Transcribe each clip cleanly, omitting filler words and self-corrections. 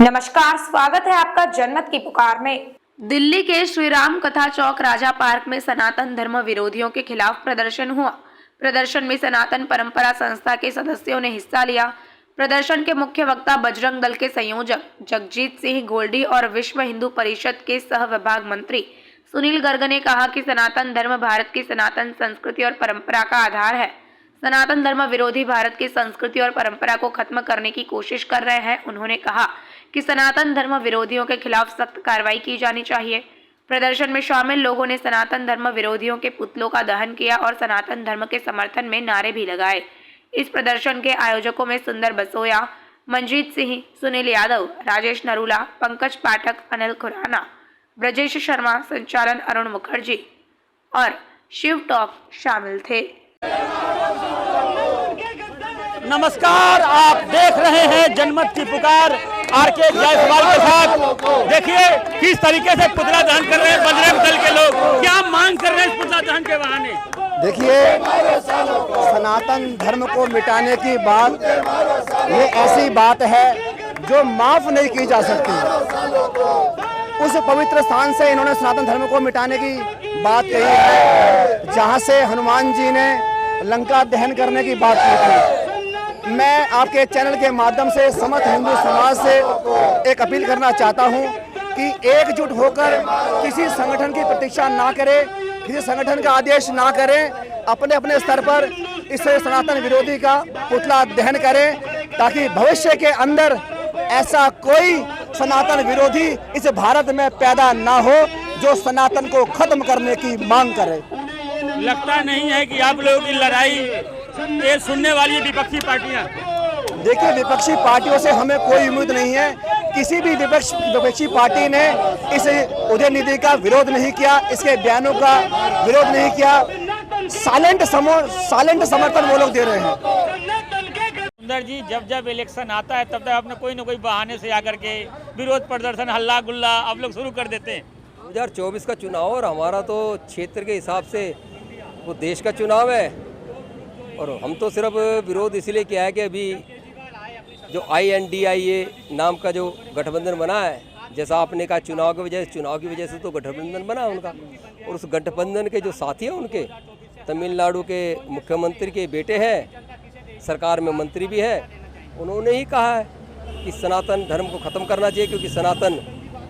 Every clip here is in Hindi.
नमस्कार, स्वागत है आपका जनमत की पुकार में। दिल्ली के श्रीराम कथा चौक राजा पार्क में सनातन धर्म विरोधियों के खिलाफ प्रदर्शन हुआ। प्रदर्शन में सनातन परंपरा संस्था के सदस्यों ने हिस्सा लिया। प्रदर्शन के मुख्य वक्ता बजरंग दल के संयोजक जगजीत सिंह गोल्डी और विश्व हिंदू परिषद के सह विभाग मंत्री सुनील गर्ग ने कहा कि सनातन धर्म भारत की सनातन संस्कृति और परंपरा का आधार है। सनातन धर्म विरोधी भारत की संस्कृति और परंपरा को खत्म करने की कोशिश कर रहे हैं। उन्होंने कहा कि सनातन धर्म विरोधियों के खिलाफ सख्त कार्रवाई की जानी चाहिए। प्रदर्शन में शामिल लोगों ने सनातन धर्म विरोधियों के पुतलों का दहन किया और सनातन धर्म के समर्थन में नारे भी लगाए। इस प्रदर्शन के आयोजकों में सुंदर बसोया, मंजीत सिंह, सुनील यादव, राजेश नरूला, पंकज पाठक, अनिल खुराना, ब्रजेश शर्मा, संचालन अरुण मुखर्जी और शिव टॉक शामिल थे। नमस्कार, आप देख रहे हैं जनमत की पुकार आरके जायसवाल के साथ। देखिए किस तरीके से पुतला दहन कर रहे हैं बजरंग दल के लोग। क्या मांग कर रहे हैं इस पुतला दहन के बहाने? देखिए, सनातन धर्म को मिटाने की बात ये ऐसी बात है जो माफ नहीं की जा सकती। उस पवित्र स्थान से इन्होंने सनातन धर्म को मिटाने की बात कही है जहां से हनुमान जी ने लंका दहन करने की बात की थी। मैं आपके चैनल के माध्यम से समस्त हिंदू समाज से एक अपील करना चाहता हूं कि एकजुट होकर किसी संगठन की प्रतीक्षा ना करें, किसी संगठन का आदेश ना करें, अपने अपने स्तर पर इस सनातन विरोधी का पुतला दहन करें ताकि भविष्य के अंदर ऐसा कोई सनातन विरोधी इस भारत में पैदा ना हो जो सनातन को खत्म करने की मांग करे। लगता नहीं है कि आप लोगों की लड़ाई ये सुनने वाली विपक्षी पार्टियां? देखिए, विपक्षी पार्टियों से हमें कोई उम्मीद नहीं है। किसी भी विपक्षी पार्टी ने इस उदयनिधि का विरोध नहीं किया, इसके बयानों का विरोध नहीं किया। साइलेंट समर्थन वो लोग दे रहे हैं। सुंदर जी, जब जब इलेक्शन आता है तब तक आपने कोई न कोई बहाने से आकर के विरोध प्रदर्शन, हल्ला गुल्ला आप लोग शुरू कर देते हैं। 2024 का चुनाव और हमारा तो क्षेत्र के हिसाब से वो देश का चुनाव है और हम तो सिर्फ विरोध इसलिए किया है कि अभी जो INDIA नाम का जो गठबंधन बना है, जैसा आपने कहा चुनाव की वजह से तो गठबंधन बना उनका, और उस गठबंधन के जो साथी हैं उनके तमिलनाडु के मुख्यमंत्री के बेटे हैं, सरकार में मंत्री भी है, उन्होंने ही कहा है कि सनातन धर्म को ख़त्म करना चाहिए क्योंकि सनातन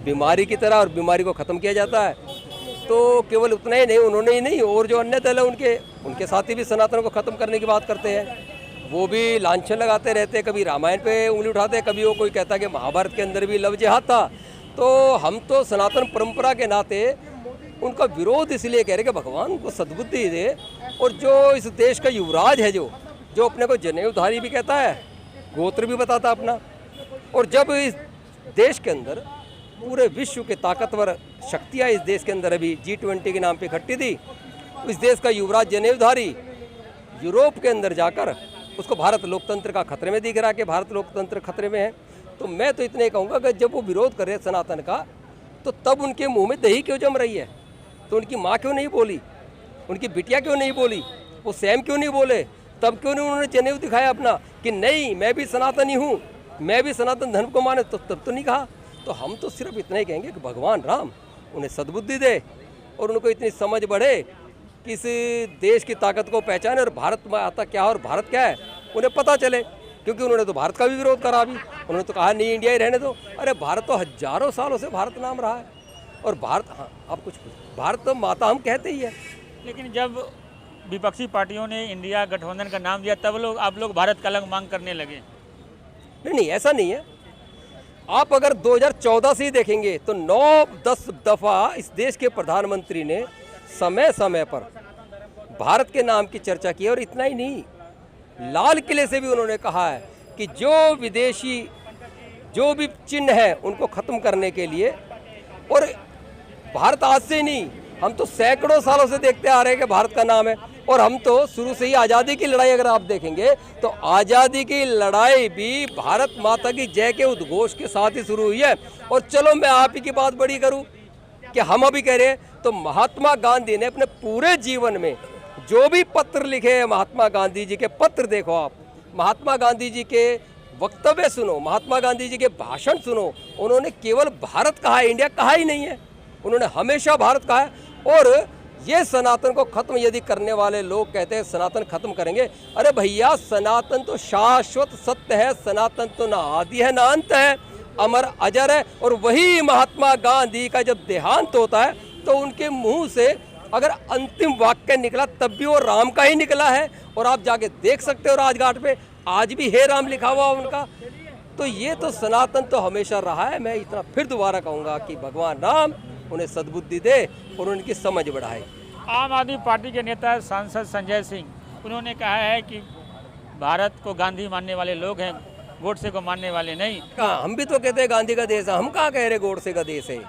बीमारी की तरह और बीमारी को ख़त्म किया जाता है। तो केवल उतना ही नहीं, उन्होंने ही नहीं और जो अन्य दल है उनके साथी भी सनातन को ख़त्म करने की बात करते हैं। वो भी लांछन लगाते रहते हैं, कभी रामायण पे उंगली उठाते हैं, कभी वो कोई कहता है कि महाभारत के अंदर भी लव जिहाद था। तो हम तो सनातन परंपरा के नाते उनका विरोध इसलिए कह रहे हैं कि भगवान उनको सद्बुद्धि दे, और जो इस देश का युवराज है जो अपने को जनेऊधारी भी कहता है, गोत्र भी बताता अपना, और जब इस देश के अंदर पूरे विश्व के ताकतवर शक्तियाँ इस देश के अंदर अभी G20 के नाम पे इकट्ठी थी, इस देश का युवराज जनेऊधारी यूरोप के अंदर जाकर उसको भारत लोकतंत्र का खतरे में दिख रहा है कि भारत लोकतंत्र खतरे में है। तो मैं तो इतने कहूँगा कि जब वो विरोध कर रहे हैं सनातन का, तो तब उनके मुंह में दही क्यों जम रही है? तो उनकी माँ क्यों नहीं बोली, उनकी बिटिया क्यों नहीं बोली, वो सैम क्यों नहीं बोले, तब क्यों नहीं उन्होंने जनेऊ दिखाया अपना कि नहीं मैं भी सनातनी हूँ, मैं भी सनातन धर्म को माने, तो तब तो नहीं कहा। तो हम तो सिर्फ इतना ही कहेंगे कि भगवान राम उन्हें सद्बुद्धि दे और उनको इतनी समझ बढ़े कि इस देश की ताकत को पहचाने और भारत में आता क्या है और भारत क्या है उन्हें पता चले, क्योंकि उन्होंने तो भारत का भी विरोध करा अभी। उन्होंने तो कहा नहीं इंडिया ही रहने दो। अरे भारत तो हजारों सालों से भारत नाम रहा है, और भारत, हाँ आप कुछ भारत तो माता हम कहते ही है। लेकिन जब विपक्षी पार्टियों ने इंडिया गठबंधन का नाम दिया तब आप लोग भारत का अलग मांग करने लगे। नहीं, ऐसा नहीं है। आप अगर 2014 से ही देखेंगे तो 9-10 दफ़ा इस देश के प्रधानमंत्री ने समय समय पर भारत के नाम की चर्चा की, और इतना ही नहीं, लाल किले से भी उन्होंने कहा है कि जो विदेशी जो भी चिन्ह है उनको ख़त्म करने के लिए। और भारत आज से ही नहीं, हम तो सैकड़ों सालों से देखते आ रहे हैं कि भारत का नाम है, और हम तो शुरू से ही आज़ादी की लड़ाई अगर आप देखेंगे तो आज़ादी की लड़ाई भी भारत माता की जय के उद्घोष के साथ ही शुरू हुई है। और चलो मैं आप ही की बात बड़ी करूं कि हम अभी कह रहे हैं, तो महात्मा गांधी ने अपने पूरे जीवन में जो भी पत्र लिखे हैं, महात्मा गांधी जी के पत्र देखो आप, महात्मा गांधी जी के वक्तव्य सुनो, महात्मा गांधी जी के भाषण सुनो। उन्होंने केवल भारत कहा है, इंडिया कहा ही नहीं है। उन्होंने हमेशा भारत कहा है। और ये सनातन को खत्म यदि करने वाले लोग कहते हैं सनातन खत्म करेंगे, अरे भैया सनातन तो शाश्वत सत्य है, सनातन तो ना आदि है ना अंत है, अमर अजर है। और वही महात्मा गांधी का जब देहांत होता है तो उनके मुंह से अगर अंतिम वाक्य निकला तब भी वो राम का ही निकला है। और आप जाके देख सकते हो राजघाट पे आज भी हे राम लिखा हुआ उनका। तो ये तो सनातन तो हमेशा रहा है। मैं इतना फिर दोबारा कहूँगा कि भगवान राम उन्हें सद्बुद्धि दे और उनकी समझ बढ़ाए। आम आदमी पार्टी के नेता सांसद संजय सिंह, उन्होंने कहा है कि भारत को गांधी मानने वाले लोग हैं, गोडसे को मानने वाले नहीं। कहाँ, हम भी तो कहते हैं गांधी का देश है, हम कहाँ कह रहे गोडसे का देश है।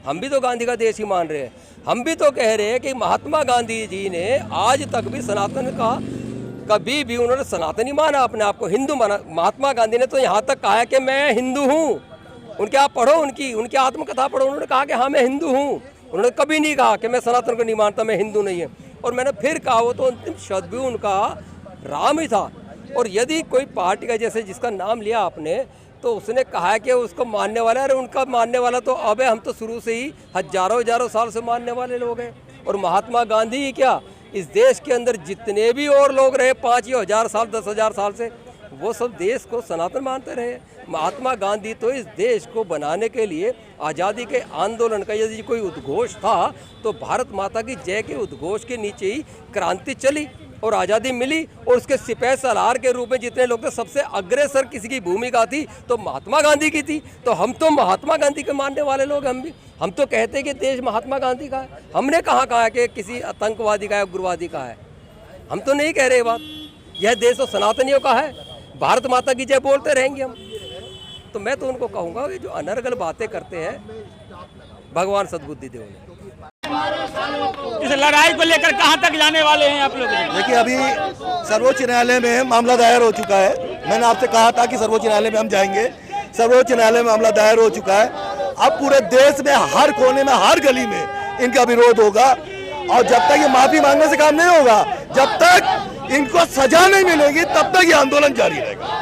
हम भी तो गांधी का देश ही मान रहे हैं। हम भी तो कह रहे हैं कि महात्मा गांधी जी ने आज तक भी सनातन का कभी भी उन्होंने सनातन ही माना, अपने आप को हिंदू माना। महात्मा गांधी ने तो यहाँ तक कहा है कि मैं हिंदू हूँ। उनके आप पढ़ो, उनकी आत्मकथा पढ़ो, उन्होंने कहा कि हाँ मैं हिंदू हूँ। उन्होंने कभी नहीं कहा कि मैं सनातन को नहीं मानता, मैं हिंदू नहीं है। और मैंने फिर कहा वो तो अंतिम शब्द भी उनका राम ही था। और यदि कोई पार्टी का जैसे जिसका नाम लिया आपने, तो उसने कहा है कि उसको मानने वाला है। अरे उनका मानने वाला तो अब है, हम तो शुरू से ही हजारों साल से मानने वाले लोग हैं। और महात्मा गांधी ही क्या, इस देश के अंदर जितने भी और लोग रहे 5,000 साल 10,000 साल से, वो सब देश को सनातन मानते रहे। महात्मा गांधी तो इस देश को बनाने के लिए आज़ादी के आंदोलन का यदि कोई उद्घोष था तो भारत माता की जय के उद्घोष के नीचे ही क्रांति चली और आज़ादी मिली। और उसके सिपाही सालार के रूप में जितने लोग थे, सबसे अग्रेसर किसी की भूमिका थी तो महात्मा गांधी की थी। तो हम तो महात्मा गांधी के मानने वाले लोग, हम तो कहते हैं कि देश महात्मा गांधी का है। हमने कहाँ कहा कि किसी आतंकवादी का है, उग्रवादी का है। हम तो नहीं कह रहे बात। यह देश तो सनातनियों का है, भारत माता की जय बोलते रहेंगे हम। तो मैं तो उनको कहूँगा कि जो अनर्गल बातें करते हैं, भगवान सद्बुद्धि दे उन्हें। इस लड़ाई को लेकर कहां तक जाने वाले हैं आप लोग? देखिए, अभी सर्वोच्च न्यायालय में मामला दायर हो चुका है। मैंने आपसे कहा था कि सर्वोच्च न्यायालय में हम जाएंगे। सर्वोच्च न्यायालय में मामला दायर हो चुका है। अब पूरे देश में हर कोने में, हर गली में इनका विरोध होगा। और जब तक ये माफी मांगने से काम नहीं होगा, जब तक इनको सजा नहीं मिलेगी, तब तक ये आंदोलन जारी रहेगा।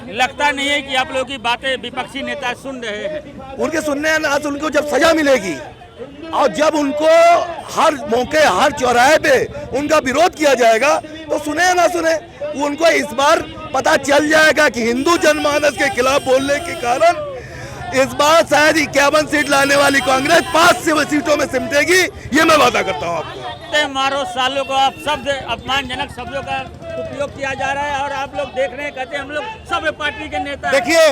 लगता नहीं है कि आप लोगों की बातें विपक्षी नेता सुन रहे हैं? उनके सुनने या ना, उनको जब सजा मिलेगी और जब उनको हर मौके, हर चौराहे पे उनका विरोध किया जाएगा, तो सुने या ना सुने, उनको इस बार पता चल जाएगा कि हिंदू जनमानस के खिलाफ बोलने के कारण इस बार शायद 51 सीट लाने वाली कांग्रेस 5 सीटों में सिमटेगी। ये मैं वादा करता हूँ आपको। मारो सालों को आप शब्द, अपमानजनक शब्दों का उपयोग किया जा रहा है और आप लोग देख रहे हैं, कहते हैं हम लोग सब पार्टी के नेता। देखिए,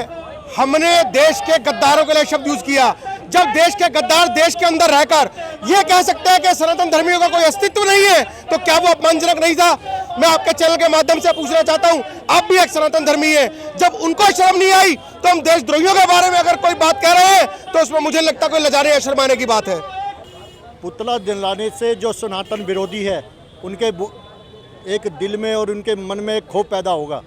हमने देश के गद्दारों के लिए शब्द यूज किया। जब देश के गद्दार देश के अंदर रहकर ये कह सकते हैं कि सनातन धर्मियों का कोई अस्तित्व नहीं है, तो क्या वो अपमानजनक नहीं था? मैं आपके चैनल के माध्यम से पूछना चाहता हूं, आप भी एक सनातन धर्मी है। जब उनको शर्म नहीं आई तो हम देशद्रोहियों के बारे में अगर कोई बात कह रहे हैं तो उसमें मुझे लगता कोई लजाने या शर्माने की बात है। पुतला जलाने से जो सनातन विरोधी है, उनके एक दिल में और उनके मन में एक क्षोभ पैदा होगा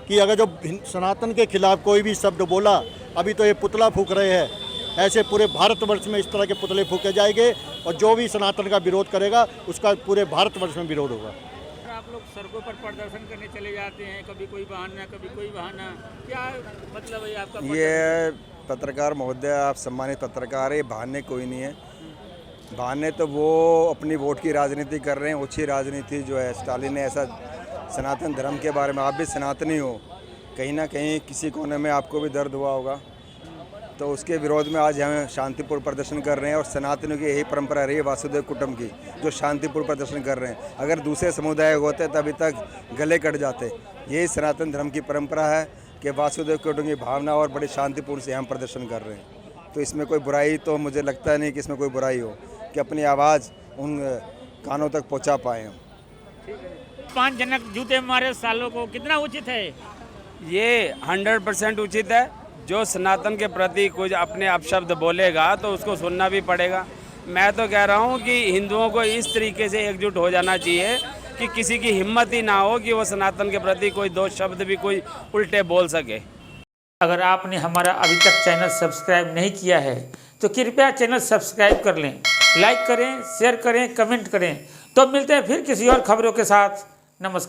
कि अगर जो सनातन के खिलाफ कोई भी शब्द बोला, अभी तो ये पुतला फूंक रहे हैं, ऐसे पूरे भारतवर्ष में इस तरह के पुतले फूके जाएंगे और जो भी सनातन का विरोध करेगा उसका पूरे भारतवर्ष में विरोध होगा। आप लोग सड़कों पर प्रदर्शन करने चले जाते हैं, कभी कोई बहाना कभी कोई बहाना, क्या मतलब है आपका? ये पत्रकार महोदय, आप सम्मानित पत्रकार है, बहाने कोई नहीं है। बहाने तो वो अपनी वोट की राजनीति कर रहे हैं, ओछी राजनीति जो है। स्टालिन ने ऐसा सनातन धर्म के बारे में, आप भी सनातनी हो, कहीं ना कहीं किसी कोने में आपको भी दर्द हुआ होगा, तो उसके विरोध में आज हम शांतिपूर्ण प्रदर्शन कर रहे हैं। और सनातनियों की यही परंपरा रही है वासुदेव कुटुंब की, जो शांतिपूर्ण प्रदर्शन कर रहे हैं। अगर दूसरे समुदाय होते तो अभी तक गले कट जाते। यही सनातन धर्म की परंपरा है कि वासुदेव कुटुंब की भावना और बड़ी शांतिपूर्ण से हम प्रदर्शन कर रहे हैं। तो इसमें कोई बुराई तो मुझे लगता नहीं कि इसमें कोई बुराई हो, कि अपनी आवाज़ उन कानों तक पहुँचा पाए हम। अपमानजनक जूते मारे सालों को कितना उचित है? ये 100% उचित है। जो सनातन के प्रति कुछ अपने अपशब्द बोलेगा तो उसको सुनना भी पड़ेगा। मैं तो कह रहा हूँ कि हिंदुओं को इस तरीके से एकजुट हो जाना चाहिए कि किसी की हिम्मत ही ना हो कि वो सनातन के प्रति कोई दो शब्द भी कोई उल्टे बोल सके। अगर आपने हमारा अभी तक चैनल सब्सक्राइब नहीं किया है तो कृपया चैनल सब्सक्राइब कर लें, लाइक करें, शेयर करें, कमेंट करें। तो मिलते हैं फिर किसी और खबरों के साथ। नमस्कार।